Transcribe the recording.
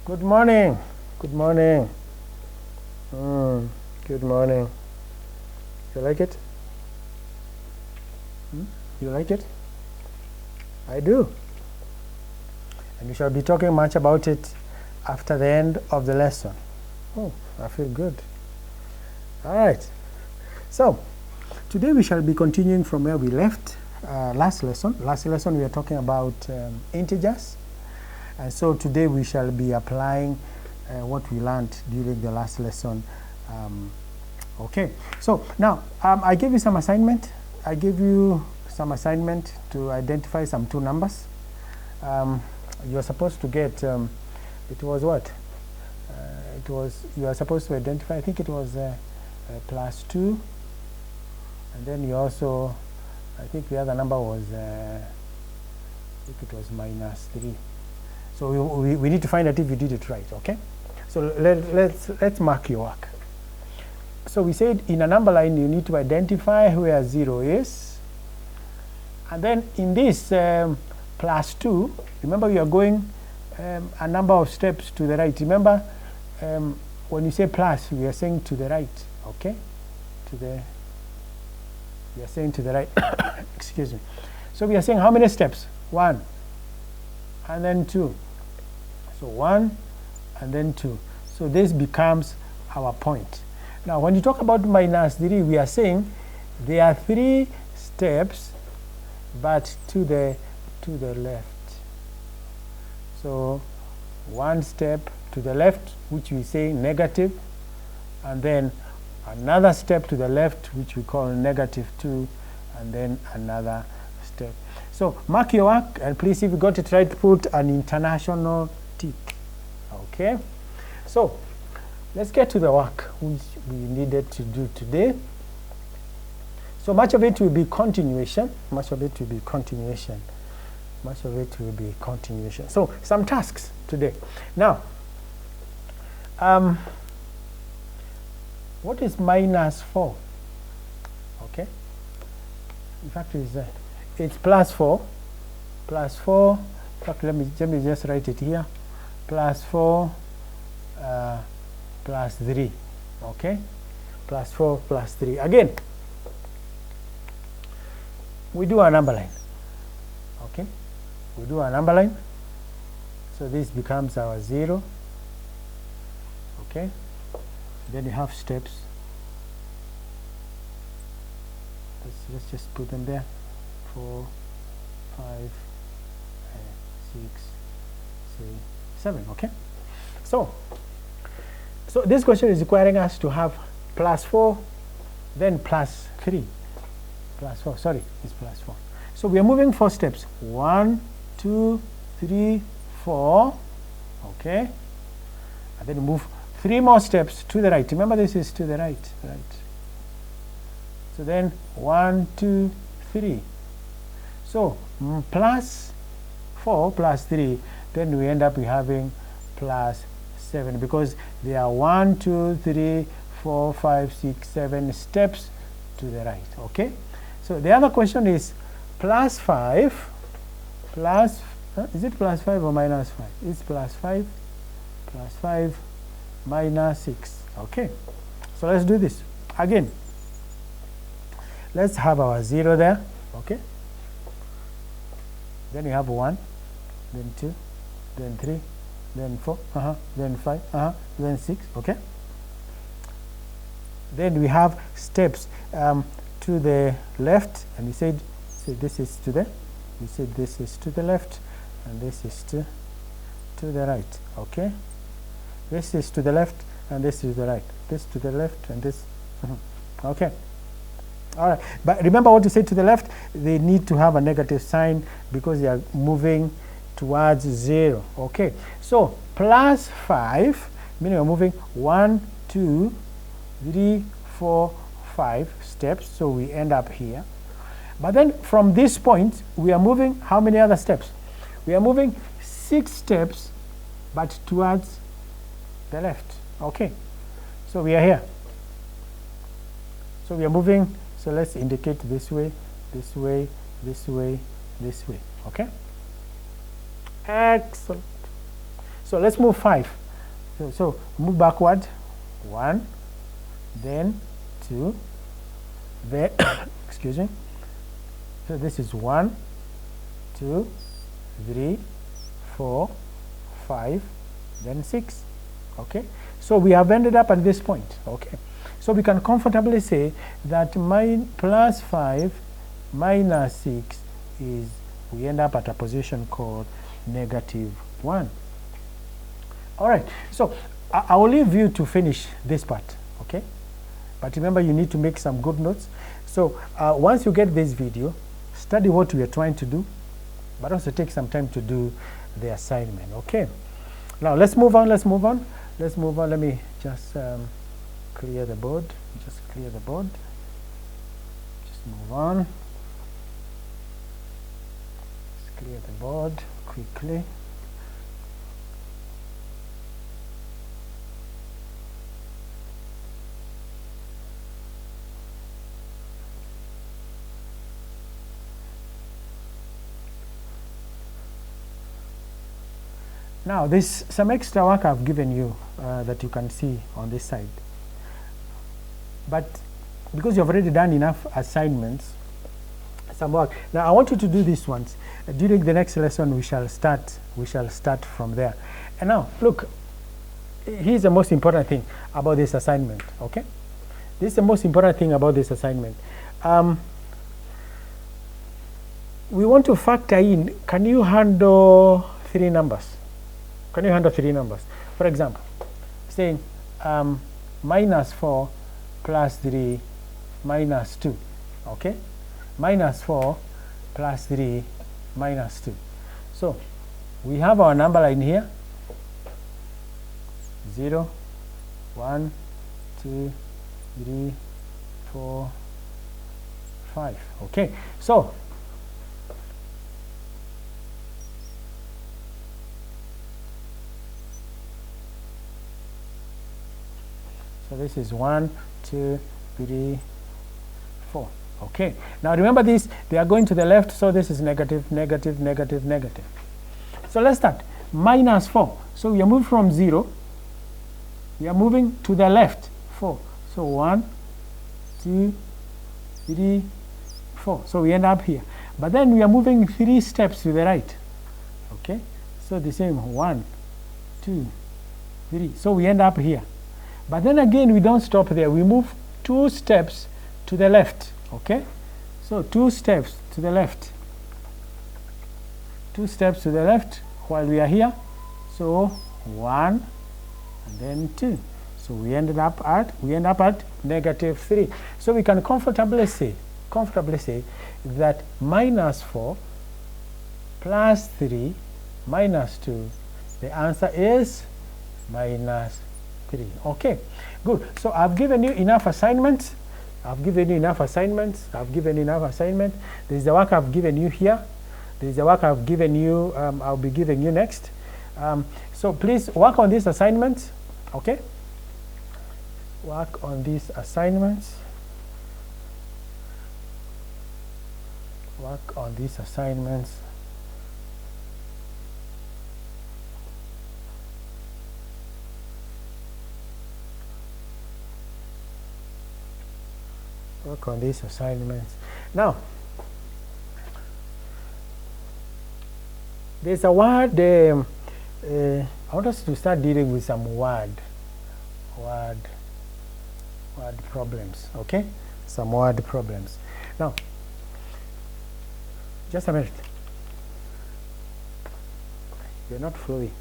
Good morning. Good morning. Good morning. You like it? You like it? I do. And we shall be talking much about it after the end of the lesson. Oh, I feel good. All right. So, today we shall be continuing from where we left last lesson. Last lesson we were talking about integers. And so today we shall be applying what we learned during the last lesson. Okay, so now I gave you some assignment. I gave you some assignment to identify some two numbers. You are supposed to get, it was what? It was, you are supposed to identify, I think it was +2. And then you also, I think the other number was, I think it was -3. So we need to find out if you did it right, okay? So let's mark your work. So we said in a number line you need to identify where 0 is. And then in this +2, remember you are going a number of steps to the right. Remember when you say plus, we are saying to the right, okay? We are saying to the right, excuse me. So we are saying how many steps? 1, and then 2. So 1, and then 2. So this becomes our point. Now, when you talk about -3, we are saying there are 3 steps, but to the left. So 1 step to the left, which we say negative, and then another step to the left, which we call -2, and then another step. So mark your work, and please, if you got it right, put an international tick. Okay? So let's get to the work which we needed to do today. So much of it will be continuation. Much of it will be continuation. Much of it will be continuation. So some tasks today. Now, what is -4? Okay? In fact, it's +4. +4. In fact, let me just write it here. +4 +3. Okay? +4 +3. Again, we do a number line. Okay? We do a number line. So this becomes our 0. Okay? Then you have steps. Let's just put them there. 4, 5, 6, 7. Okay? So this question is requiring us to have +4, then +3. +4, sorry, it's +4. So we are moving 4 steps. 1, 2, 3, 4. Okay? And then move 3 more steps to the right. Remember, this is to the right. So then 1, 2, 3. So +4 +3, then we end up having +7, because there are 1, 2, 3, 4, 5, 6, 7 steps to the right. Okay? So the other question is +5 plus, is it +5 or -5? It's +5 +5 -6. Okay? So let's do this. Again, let's have our 0 there. Okay? Then you have 1, then 2, then 3, then 4, then 5, then 6. Okay? Then we have steps to the left, and we said this is to the, we said this is to the left, and this is to the right. Okay? This is to the left, and this is to the right. This to the left, and this. Okay? All right. But remember what you say to the left, they need to have a negative sign because they are moving towards 0. Okay? So +5, meaning we're moving 1, 2, 3, 4, 5 steps. So we end up here. But then from this point, we are moving how many other steps? We are moving 6 steps, but towards the left. Okay? So we are here. So we are moving. So let's indicate this way, this way, this way, this way. Okay? Excellent. So let's move 5. So move backward. 1, then 2, then excuse me. So this is 1, 2, 3, 4, 5, then 6. Okay, so we have ended up at this point. Okay, so we can comfortably say that plus 5 minus 6 is, we end up at a position called -1. All right, so I will leave you to finish this part. Okay, but remember, you need to make some good notes. So once you get this video, study what we are trying to do, but also take some time to do the assignment. Okay, now let's move on. Let's move on. Let's move on. Let me just clear the board. Just clear the board. Just move on. Let's clear the board quickly. Now, there's some extra work I've given you that you can see on this side. But because you've already done enough assignments, some work. Now, I want you to do these ones. During the next lesson, we shall start from there. And now, look, here's the most important thing about this assignment, okay? This is the most important thing about this assignment. We want to factor in, can you handle 3 numbers? Can you handle 3 numbers? For example, saying -4 plus 3 minus 2, okay? -4 plus 3 minus 2. So we have our number line here, 0, 1, 2, 3, 4, 5, okay? So this is 1, 2, 3, 4. Okay. Now remember this, they are going to the left, so this is negative, negative, negative, negative. So let's start. -4. So we are moving from 0. We are moving to the left, 4. So 1, 2, 3, 4. So we end up here. But then we are moving 3 steps to the right. Okay. So the same 1, 2, 3. So we end up here. But then again, we don't stop there. We move 2 steps to the left, okay? So 2 steps to the left. 2 steps to the left while we are here. So 1 and then 2. So we end up at -3. So we can comfortably say that -4 plus 3 minus 2, the answer is -3. Okay, good. So I've given you enough assignments. There's the work I've given you here. There's the work I've given you, I'll be giving you next. So please work on these assignments, okay? Work on these assignments. Work on these assignments. Work on these assignments. Now, there's a word, I want us to start dealing with some word problems, okay? Some word problems. Now, just a minute. You're not flowing.